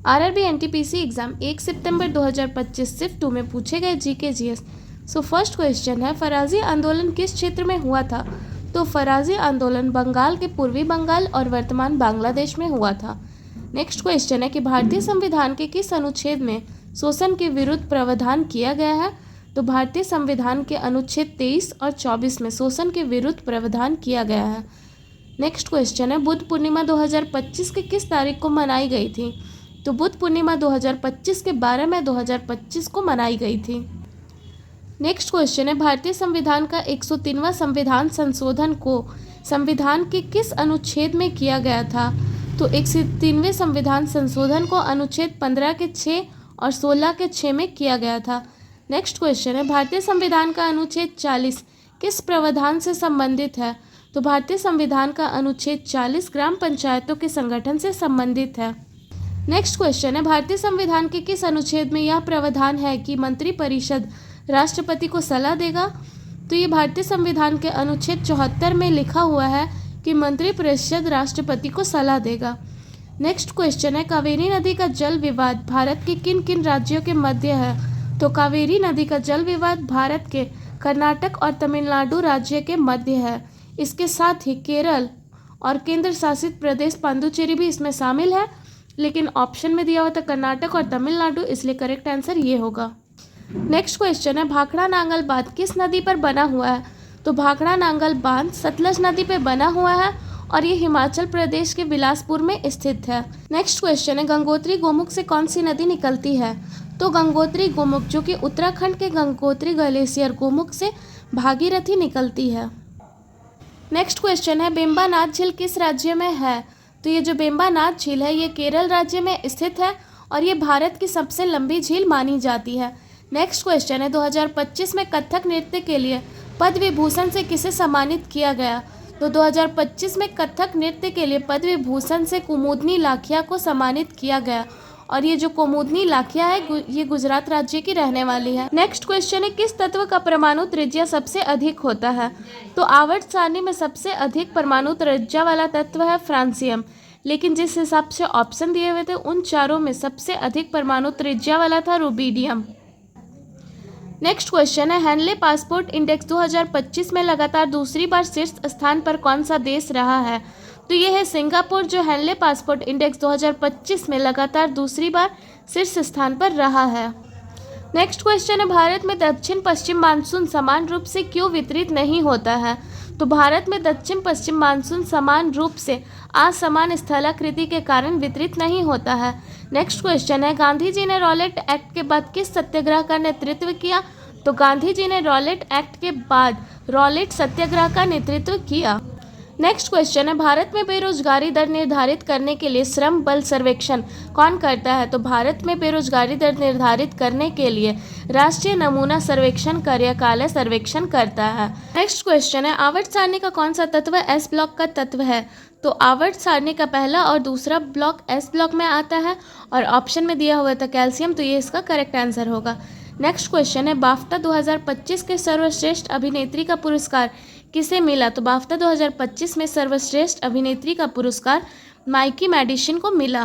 RRB NTPC exam 1 सितंबर 2025 सिर्फ 2 में पूछे गए GK GS. So first question है, फराजी आंदोलन किस क्षेत्र में हुआ था? तो फराजी आंदोलन बंगाल के पूर्वी बंगाल और वर्तमान बांग्लादेश में हुआ था। नेक्स्ट क्वेश्चन है कि भारतीय संविधान के किस अनुच्छेद में शोषण के विरुद्ध प्रावधान किया गया है? तो भारतीय संविधान के अनुच्छेद 23 और 24 में शोषण के विरुद्ध प्रावधान किया गया है। नेक्स्ट क्वेश्चन है, बुद्ध पूर्णिमा 2025 के किस तारीख को मनाई गई थी? तो बुद्ध पूर्णिमा 2025 के 12 मई 2025 को मनाई गई थी। नेक्स्ट क्वेश्चन है, भारतीय संविधान का 103वां संविधान संशोधन को संविधान के किस अनुच्छेद में किया गया था? तो 103वें संविधान संशोधन को अनुच्छेद 15 के 6 और 16 के 6 में किया गया था। नेक्स्ट क्वेश्चन है, भारतीय संविधान का अनुच्छेद 40 किस प्रावधान से संबंधित है? तो भारतीय संविधान का अनुच्छेद 40 ग्राम पंचायतों के संगठन से संबंधित है। नेक्स्ट क्वेश्चन है, भारतीय संविधान के किस अनुच्छेद में यह प्रावधान है कि मंत्रिपरिषद राष्ट्रपति को सलाह देगा? तो ये भारतीय संविधान के अनुच्छेद 74 में लिखा हुआ है कि मंत्रिपरिषद राष्ट्रपति को सलाह देगा। नेक्स्ट क्वेश्चन है, कावेरी नदी का जल विवाद भारत के किन किन राज्यों के मध्य है? तो कावेरी नदी का जल विवाद भारत के कर्नाटक और तमिलनाडु राज्य के मध्य है। इसके साथ ही केरल और केंद्र शासित प्रदेश पुडुचेरी भी इसमें शामिल है, लेकिन ऑप्शन में दिया हुआ था कर्नाटक और तमिलनाडु, इसलिए करेक्ट आंसर ये होगा। नेक्स्ट क्वेश्चन है, भाखड़ा नांगल बांध किस नदी पर बना हुआ है? तो भाखड़ा नांगल बांध सतलज नदी पर बना हुआ है और ये हिमाचल प्रदेश के बिलासपुर में स्थित है। नेक्स्ट क्वेश्चन है, गंगोत्री गोमुख से कौन सी नदी निकलती है? तो गंगोत्री गोमुख जो कि उत्तराखंड के गंगोत्री ग्लेशियर गोमुख से भागीरथी निकलती है। नेक्स्ट क्वेश्चन है, बेम्बानाथ झील किस राज्य में है? तो ये जो बेम्बानाथ झील है ये केरल राज्य में स्थित है और ये भारत की सबसे लंबी झील मानी जाती है। नेक्स्ट क्वेश्चन है, 2025 में कथक नृत्य के लिए पद्म विभूषण से किसे सम्मानित किया गया? तो 2025 में कथक नृत्य के लिए पद्म विभूषण से कुमुदनी लाखिया को सम्मानित किया गया और ये जो कुमुदनी लाखिया है ये गुजरात राज्य की रहने वाली है। नेक्स्ट क्वेश्चन है, किस तत्व का परमाणु त्रिज्या सबसे अधिक होता है? तो आवर्त सारणी में सबसे अधिक परमाणु त्रिज्या वाला तत्व है फ्रांसियम, लेकिन जिस हिसाब से ऑप्शन दिए हुए थे उन चारों में सबसे अधिक परमाणु त्रिज्या वाला था रुबिडियम। नेक्स्ट क्वेश्चन है, हेनले पासपोर्ट इंडेक्स 2025 में लगातार दूसरी बार शीर्ष स्थान पर कौन सा देश रहा है? तो ये है सिंगापुर, जो हेनले पासपोर्ट इंडेक्स 2025 में लगातार दूसरी बार शीर्ष स्थान पर रहा है। नेक्स्ट क्वेश्चन है, भारत में दक्षिण पश्चिम मानसून समान रूप से क्यों वितरित नहीं होता है? तो भारत में दक्षिण पश्चिम मानसून समान रूप से असमान स्थलाकृति के कारण वितरित नहीं होता है। नेक्स्ट क्वेश्चन है, गांधी जी ने रॉलेट एक्ट के बाद किस सत्याग्रह का नेतृत्व किया? तो गांधी जी ने रॉलेट एक्ट के बाद रॉलेट सत्याग्रह का नेतृत्व किया। नेक्स्ट क्वेश्चन है, भारत में बेरोजगारी दर निर्धारित करने के लिए श्रम बल सर्वेक्षण कौन करता है? तो भारत में बेरोजगारी दर निर्धारित करने के लिए राष्ट्रीय नमूना सर्वेक्षण कार्यकालय सर्वेक्षण करता है। नेक्स्ट क्वेश्चन है, आवर्त सारणी का कौन सा तत्व एस ब्लॉक का तत्व है? तो आवर्त सारणी का पहला और दूसरा ब्लॉक एस ब्लॉक में आता है और ऑप्शन में दिया हुआ था कैल्शियम, तो ये इसका करेक्ट आंसर होगा। नेक्स्ट क्वेश्चन है, बाफ्टा 2025 के सर्वश्रेष्ठ अभिनेत्री का पुरस्कार किसे मिला? तो बाफ्टा 2025 में सर्वश्रेष्ठ अभिनेत्री का पुरस्कार माइकी मैडिसन को मिला।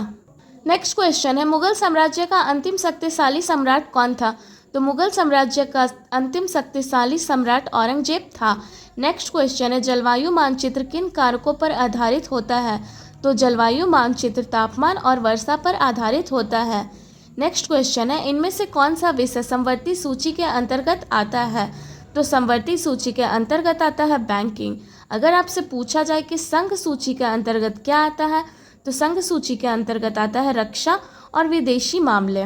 नेक्स्ट क्वेश्चन है, मुगल साम्राज्य का अंतिम शक्तिशाली सम्राट कौन था? तो मुगल साम्राज्य का अंतिम शक्तिशाली सम्राट औरंगजेब था। नेक्स्ट क्वेश्चन है, जलवायु मानचित्र किन कारकों पर आधारित होता है? तो जलवायु मानचित्र तापमान और वर्षा पर आधारित होता है। नेक्स्ट क्वेश्चन है, इनमें से कौन सा विषय समवर्ती सूची के अंतर्गत आता है? तो समवर्ती सूची के अंतर्गत आता है बैंकिंग। अगर आपसे पूछा जाए कि संघ सूची के अंतर्गत क्या आता है, तो संघ सूची के अंतर्गत आता है रक्षा और विदेशी मामले।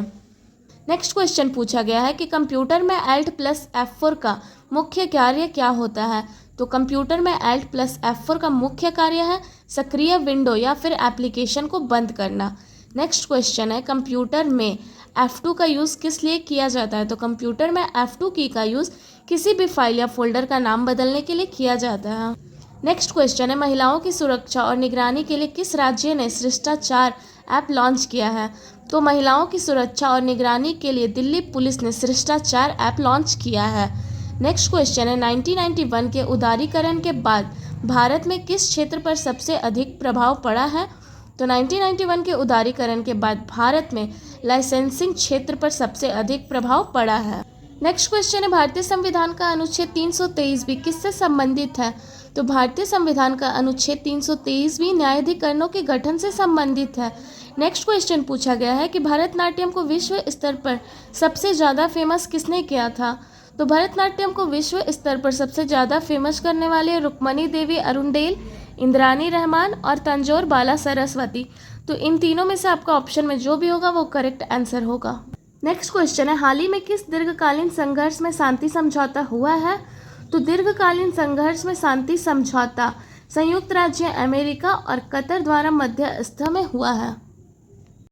नेक्स्ट क्वेश्चन पूछा गया है कि कंप्यूटर में Alt+F4 का मुख्य कार्य क्या होता है? तो कंप्यूटर में Alt+F4 का मुख्य कार्य है सक्रिय विंडो या फिर एप्लीकेशन को बंद करना। नेक्स्ट क्वेश्चन है, कंप्यूटर में F2 का यूज़ किस लिए किया जाता है? तो कंप्यूटर में F2 की का यूज़ किसी भी फाइल या फोल्डर का नाम बदलने के लिए किया जाता है। नेक्स्ट क्वेश्चन है, महिलाओं की सुरक्षा और निगरानी के लिए किस राज्य ने शिष्टाचार ऐप लॉन्च किया है? तो महिलाओं की सुरक्षा और निगरानी के लिए दिल्ली पुलिस ने शिष्टाचार ऐप लॉन्च किया है। नेक्स्ट क्वेश्चन है, 1991 के उदारीकरण के बाद भारत में किस क्षेत्र पर सबसे अधिक प्रभाव पड़ा है? तो 1991 के उदारीकरण के बाद भारत में लाइसेंसिंग क्षेत्र पर सबसे अधिक प्रभाव पड़ा है। नेक्स्ट क्वेश्चन है, भारतीय संविधान का अनुच्छेद 323 भी किससे संबंधित है? तो भारतीय संविधान का अनुच्छेद 323 भी न्यायाधिकरणों के गठन से संबंधित है। नेक्स्ट क्वेश्चन पूछा गया है कि भरतनाट्यम को विश्व स्तर पर सबसे ज़्यादा फेमस किसने किया था? तो भरतनाट्यम को विश्व स्तर पर सबसे ज़्यादा फेमस करने वाले रुक्मणी देवी अरुणडेल, इंद्रानी रहमान और तंजौर बाला सरस्वती। तो इन तीनों में से आपका ऑप्शन में जो भी होगा वो करेक्ट आंसर होगा। नेक्स्ट क्वेश्चन है, हाल ही में किस दीर्घकालीन संघर्ष में शांति समझौता हुआ है? तो दीर्घकालीन संघर्ष में शांति समझौता संयुक्त राज्य अमेरिका और कतर द्वारा मध्यस्थता में हुआ है।